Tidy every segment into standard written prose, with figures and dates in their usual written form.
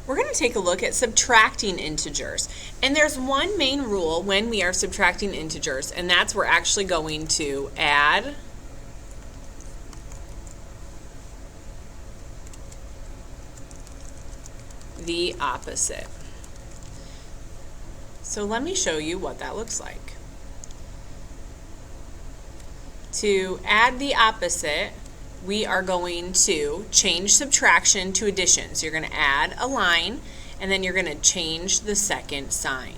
we're going to take a look at subtracting integers. And there's one main rule when we are subtracting integers, and that's we're actually going to add the opposite. So let me show you what that looks like. To add the opposite, we are going to change subtraction to addition. So you're going to add a line, and then you're going to change the second sign.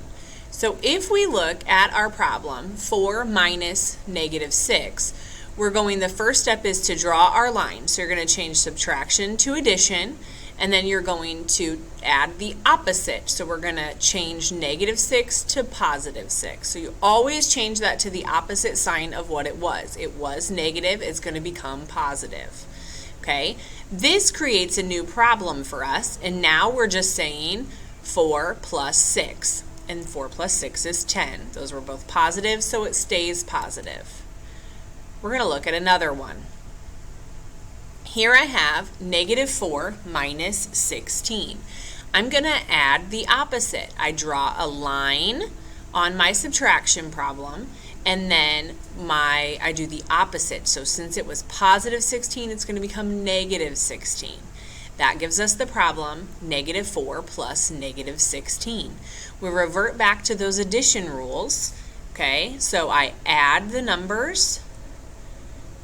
So if we look at our problem, 4 minus -6, the first step is to draw our line. So you're going to change subtraction to addition, and then you're going to add the opposite. So we're going to change -6 to +6. So you always change that to the opposite sign of what it was. It was negative, it's going to become positive. Okay, this creates a new problem for us, and now we're just saying 4 plus 6. And 4 plus 6 is 10. Those were both positive, so it stays positive. We're going to look at another one. Here I have -4 minus 16. I'm going to add the opposite. I draw a line on my subtraction problem, and then I do the opposite. So since it was positive 16, it's going to become -16. That gives us the problem -4 plus -16. We revert back to those addition rules. Okay, so I add the numbers,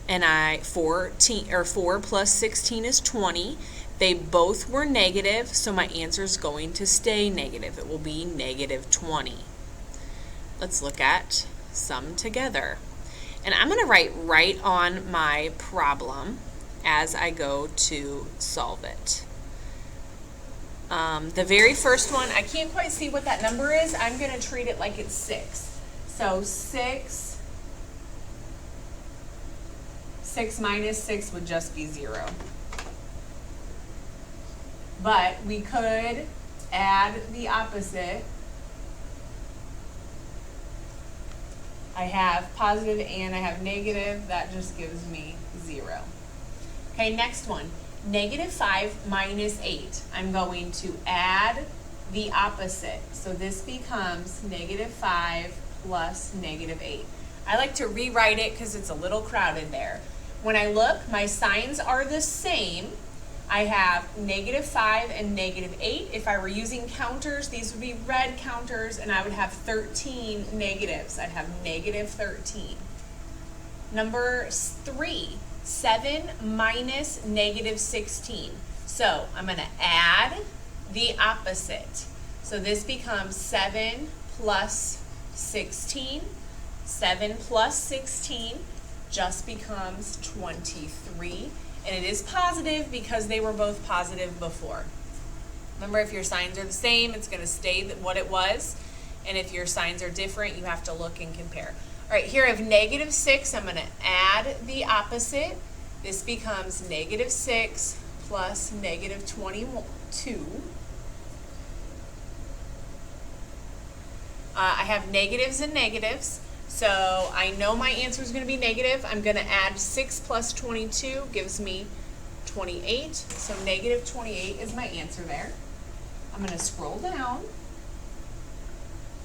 and 4 plus 16 is 20. They both were negative, so my answer is going to stay negative. It will be -20. Let's look at sum together. And I'm going to write right on my problem as I go to solve it. The very first one, I can't quite see what that number is. I'm going to treat it like it's 6. So 6 minus 6 would just be 0. But we could add the opposite. I have positive and I have negative. That just gives me 0. Okay, next one. -5 minus 8. I'm going to add the opposite. So this becomes -5 plus -8. I like to rewrite it because it's a little crowded there. When I look, my signs are the same. I have -5 and -8. If I were using counters, these would be red counters, and I would have 13 negatives. I'd have -13. Number 3, 7 minus -16. So I'm going to add the opposite. So this becomes 7 plus 16. 7 plus 16 just becomes 23. And it is positive because they were both positive before. Remember, if your signs are the same, it's going to stay what it was. And if your signs are different, you have to look and compare. All right, here I have -6. I'm going to add the opposite. This becomes -6 plus -22. I have negatives and negatives. So I know my answer is going to be negative. I'm going to add 6 plus 22 gives me 28. So -28 is my answer there. I'm going to scroll down.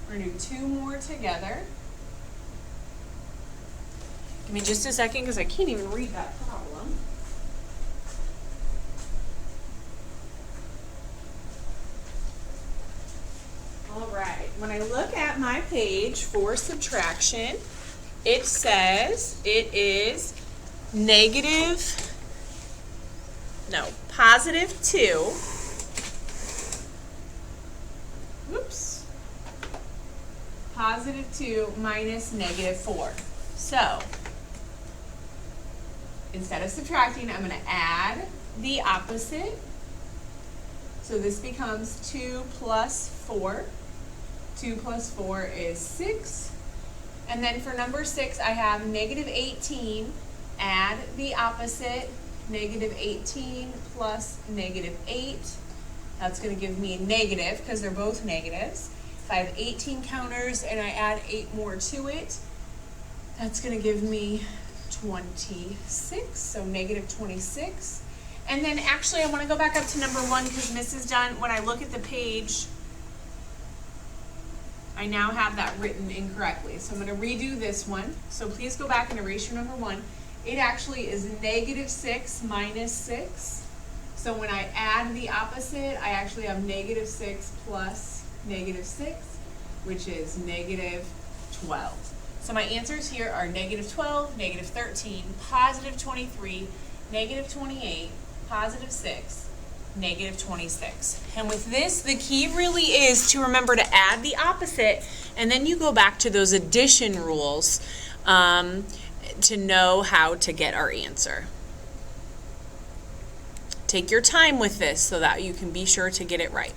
We're going to do 2 more together. Give me just a second because I can't even read that problem. All right, when I look at my page for subtraction, it says it is +2. Whoops. +2 minus -4. So, instead of subtracting, I'm going to add the opposite. So this becomes 2 plus 4. 2 plus 4 is 6. And then for number 6, I have -18. Add the opposite. -18 plus -8. That's going to give me a negative because they're both negatives. If I have 18 counters and I add 8 more to it, that's going to give me 26. So -26. And then actually I want to go back up to number 1 because Mrs. Dunn, when I look at the page, I now have that written incorrectly. So I'm going to redo this one. So please go back and erase your number 1. It actually is -6 minus 6. So when I add the opposite, I actually have -6 plus -6, which is -12. So my answers here are -12, -13, +23, -28, +6, -26. And with this, the key really is to remember to add the opposite, and then you go back to those addition rules to know how to get our answer. Take your time with this so that you can be sure to get it right.